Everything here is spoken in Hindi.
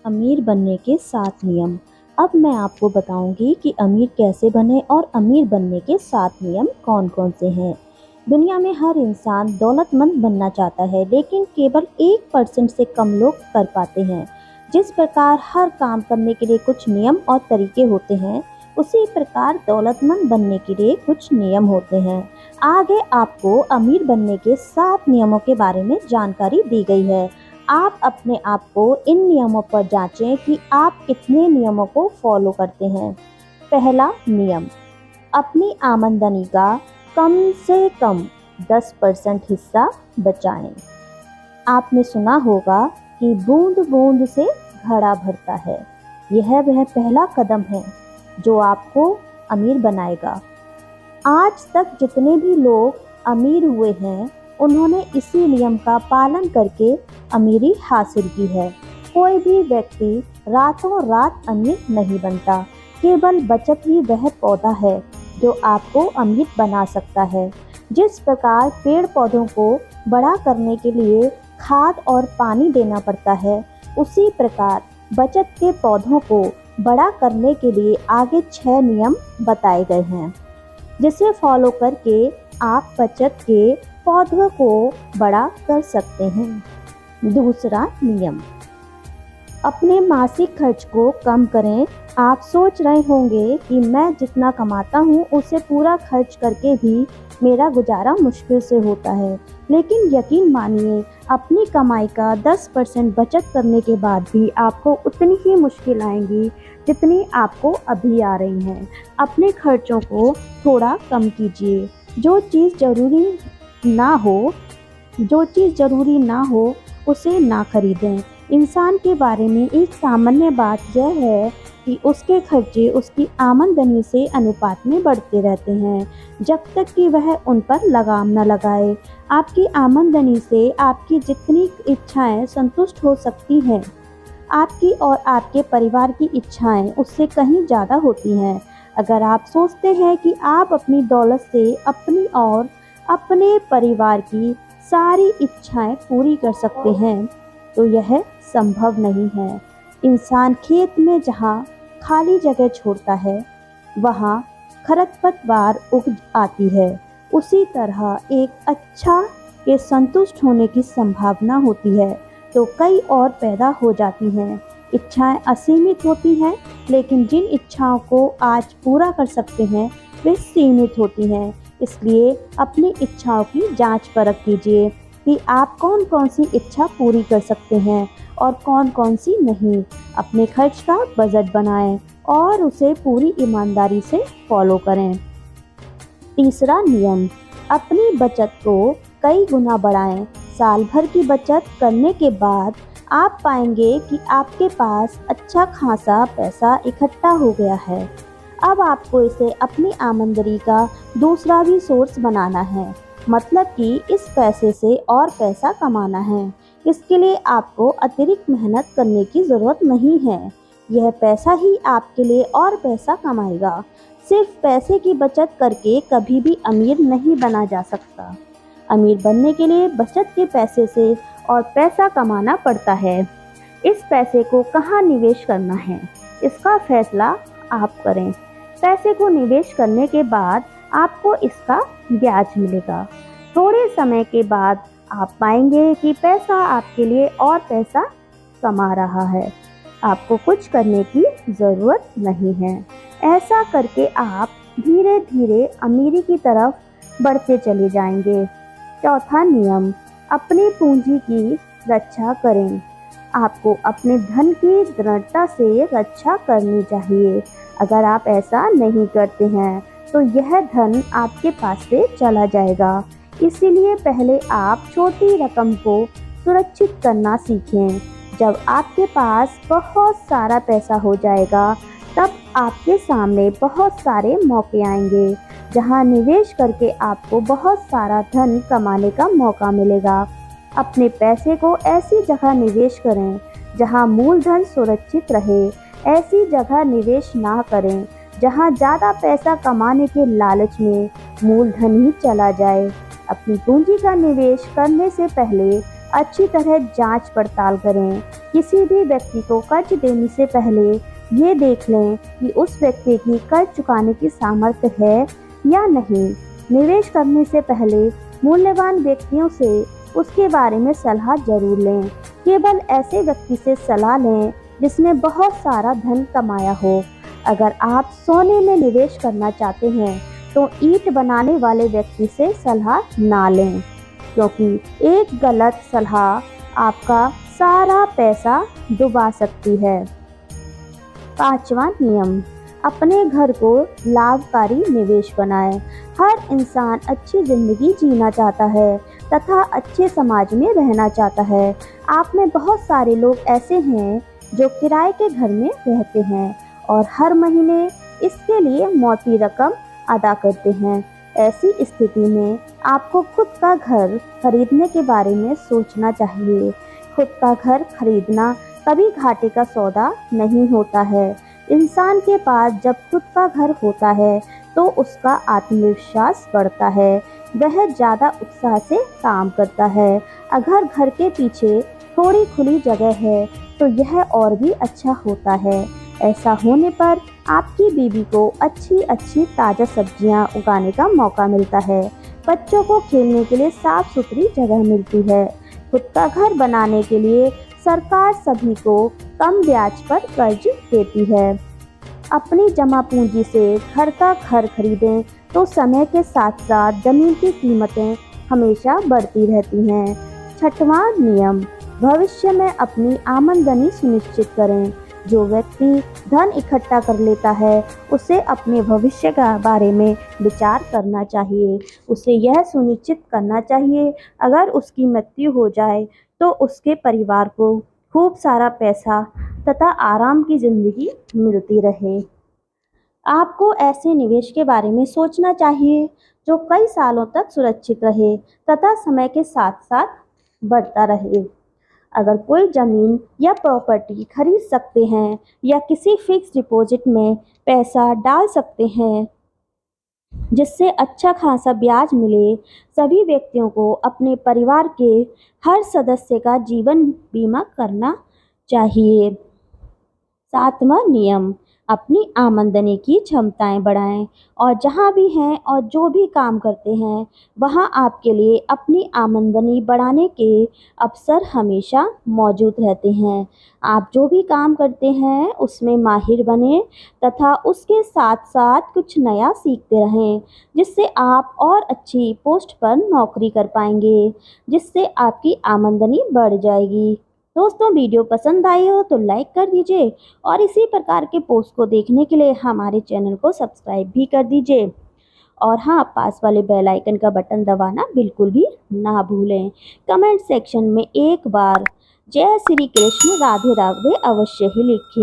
अमीर बनने के 7 नियम। अब मैं आपको बताऊंगी कि अमीर कैसे बने और अमीर बनने के 7 नियम कौन-कौन से हैं। दुनिया में हर इंसान दौलतमंद बनना चाहता है, लेकिन केवल 1% से कम लोग कर पाते हैं। जिस प्रकार हर काम करने के लिए कुछ नियम और तरीके होते हैं, उसी प्रकार दौलतमंद बनने के लिए कुछ नियम होते हैं। आगे आपको अमीर बनने के 7 नियमों के बारे में जानकारी दी गई है। आप अपने आप को इन नियमों पर जांचें कि आप कितने नियमों को फॉलो करते हैं। पहला नियम, अपनी आमदनी का कम से कम 10% हिस्सा बचाएं। आपने सुना होगा कि बूंद बूंद से घड़ा भरता है। यह वह पहला कदम है जो आपको अमीर बनाएगा। आज तक जितने भी लोग अमीर हुए हैं, उन्होंने इसी नियम का पालन करके अमीरी हासिल की है। कोई भी व्यक्ति रातों रात अमीर नहीं बनता। केवल बचत ही वह पौधा है जो आपको अमीर बना सकता है। जिस प्रकार पेड़ पौधों को बड़ा करने के लिए खाद और पानी देना पड़ता है, उसी प्रकार बचत के पौधों को बड़ा करने के लिए आगे 6 नियम बताए गए हैं, जिसे फॉलो करके आप बचत के पौधों को बड़ा कर सकते हैं। दूसरा नियम, अपने मासिक खर्च को कम करें। आप सोच रहे होंगे कि मैं जितना कमाता हूँ उसे पूरा खर्च करके भी मेरा गुजारा मुश्किल से होता है, लेकिन यकीन मानिए, अपनी कमाई का 10% बचत करने के बाद भी आपको उतनी ही मुश्किल आएंगी जितनी आपको अभी आ रही हैं। अपने खर्चों को थोड़ा कम कीजिए। जो चीज़ ज़रूरी ना हो उसे ना खरीदें। इंसान के बारे में एक सामान्य बात यह है कि उसके खर्चे उसकी आमदनी से अनुपात में बढ़ते रहते हैं, जब तक कि वह उन पर लगाम न लगाए। आपकी आमदनी से आपकी जितनी इच्छाएं संतुष्ट हो सकती हैं, आपकी और आपके परिवार की इच्छाएं उससे कहीं ज़्यादा होती हैं। अगर आप सोचते हैं कि आप अपनी दौलत से अपनी और अपने परिवार की सारी इच्छाएं पूरी कर सकते हैं, तो यह संभव नहीं है। इंसान खेत में जहाँ खाली जगह छोड़ता है, वहाँ खरपतवार उग आती है। उसी तरह एक अच्छा के संतुष्ट होने की संभावना होती है तो कई और पैदा हो जाती हैं। इच्छाएं असीमित होती हैं, लेकिन जिन इच्छाओं को आज पूरा कर सकते हैं वे सीमित होती हैं। इसलिए अपनी इच्छाओं की जांच परख कीजिए कि आप कौन कौन सी इच्छा पूरी कर सकते हैं और कौन कौन सी नहीं। अपने खर्च का बजट बनाएं और उसे पूरी ईमानदारी से फॉलो करें। तीसरा नियम, अपनी बचत को कई गुना बढ़ाएं। साल भर की बचत करने के बाद आप पाएंगे कि आपके पास अच्छा खासा पैसा इकट्ठा हो गया है। अब आपको इसे अपनी आमदनी का दूसरा भी सोर्स बनाना है, मतलब कि इस पैसे से और पैसा कमाना है। इसके लिए आपको अतिरिक्त मेहनत करने की ज़रूरत नहीं है। यह पैसा ही आपके लिए और पैसा कमाएगा। सिर्फ पैसे की बचत करके कभी भी अमीर नहीं बना जा सकता। अमीर बनने के लिए बचत के पैसे से और पैसा कमाना पड़ता है। इस पैसे को कहाँ निवेश करना है, इसका फैसला आप करें। पैसे को निवेश करने के बाद आपको इसका ब्याज मिलेगा। थोड़े समय के बाद आप पाएंगे कि पैसा आपके लिए और पैसा कमा रहा है। आपको कुछ करने की ज़रूरत नहीं है। ऐसा करके आप धीरे धीरे अमीरी की तरफ बढ़ते चले जाएंगे। चौथा नियम, अपनी पूंजी की रक्षा करें। आपको अपने धन की दृढ़ता से रक्षा करनी चाहिए। अगर आप ऐसा नहीं करते हैं तो यह धन आपके पास से चला जाएगा। इसीलिए पहले आप छोटी रकम को सुरक्षित करना सीखें। जब आपके पास बहुत सारा पैसा हो जाएगा, तब आपके सामने बहुत सारे मौके आएंगे जहां निवेश करके आपको बहुत सारा धन कमाने का मौका मिलेगा। अपने पैसे को ऐसी जगह निवेश करें जहां मूलधन सुरक्षित रहे। ऐसी जगह निवेश ना करें जहां ज़्यादा पैसा कमाने के लालच में मूलधन ही चला जाए। अपनी पूंजी का निवेश करने से पहले अच्छी तरह जांच पड़ताल करें। किसी भी व्यक्ति को कर्ज देने से पहले ये देख लें कि उस व्यक्ति की कर्ज चुकाने की सामर्थ्य है या नहीं। निवेश करने से पहले मूल्यवान व्यक्तियों से उसके बारे में सलाह जरूर लें। केवल ऐसे व्यक्ति से सलाह लें जिसने बहुत सारा धन कमाया हो। अगर आप सोने में निवेश करना चाहते हैं तो ईंट बनाने वाले व्यक्ति से सलाह ना लें, क्योंकि एक गलत सलाह आपका सारा पैसा डुबा सकती है। 5वां नियम, अपने घर को लाभकारी निवेश बनाएं। हर इंसान अच्छी जिंदगी जीना चाहता है तथा अच्छे समाज में रहना चाहता है। आप में बहुत सारे लोग ऐसे हैं जो किराए के घर में रहते हैं और हर महीने इसके लिए मोटी रकम अदा करते हैं। ऐसी स्थिति में आपको खुद का घर खरीदने के बारे में सोचना चाहिए। खुद का घर खरीदना कभी घाटे का सौदा नहीं होता है। इंसान के पास जब खुद का घर होता है तो उसका आत्मविश्वास बढ़ता है, वह ज़्यादा उत्साह से काम करता है। अगर घर के पीछे थोड़ी खुली जगह है तो यह और भी अच्छा होता है। ऐसा होने पर आपकी बीवी को अच्छी अच्छी ताज़ा सब्जियां उगाने का मौका मिलता है। बच्चों को खेलने के लिए साफ सुथरी जगह मिलती है। खुद का घर बनाने के लिए सरकार सभी को कम ब्याज पर कर्ज देती है। अपनी जमा पूंजी से घर का घर खरीदें तो समय के साथ साथ जमीन की कीमतें हमेशा बढ़ती रहती हैं। 6वां नियम, भविष्य में अपनी आमदनी सुनिश्चित करें। जो व्यक्ति धन इकट्ठा कर लेता है उसे अपने भविष्य के बारे में विचार करना चाहिए। उसे यह सुनिश्चित करना चाहिए अगर उसकी मृत्यु हो जाए तो उसके परिवार को खूब सारा पैसा तथा आराम की ज़िंदगी मिलती रहे। आपको ऐसे निवेश के बारे में सोचना चाहिए जो कई सालों तक सुरक्षित रहे तथा समय के साथ साथ बढ़ता रहे। अगर कोई ज़मीन या प्रॉपर्टी खरीद सकते हैं या किसी फिक्स डिपॉजिट में पैसा डाल सकते हैं जिससे अच्छा खासा ब्याज मिले, सभी व्यक्तियों को अपने परिवार के हर सदस्य का जीवन बीमा करना चाहिए। 7वां नियम, अपनी आमदनी की क्षमताएं बढ़ाएं और जहां भी हैं और जो भी काम करते हैं वहां आपके लिए अपनी आमदनी बढ़ाने के अवसर हमेशा मौजूद रहते हैं। आप जो भी काम करते हैं उसमें माहिर बने तथा उसके साथ साथ कुछ नया सीखते रहें, जिससे आप और अच्छी पोस्ट पर नौकरी कर पाएंगे, जिससे आपकी आमदनी बढ़ जाएगी। दोस्तों, वीडियो पसंद आई हो तो लाइक कर दीजिए और इसी प्रकार के पोस्ट को देखने के लिए हमारे चैनल को सब्सक्राइब भी कर दीजिए। और हाँ, पास वाले बेल आइकन का बटन दबाना बिल्कुल भी ना भूलें। कमेंट सेक्शन में एक बार जय श्री कृष्ण राधे राधे अवश्य ही लिखें।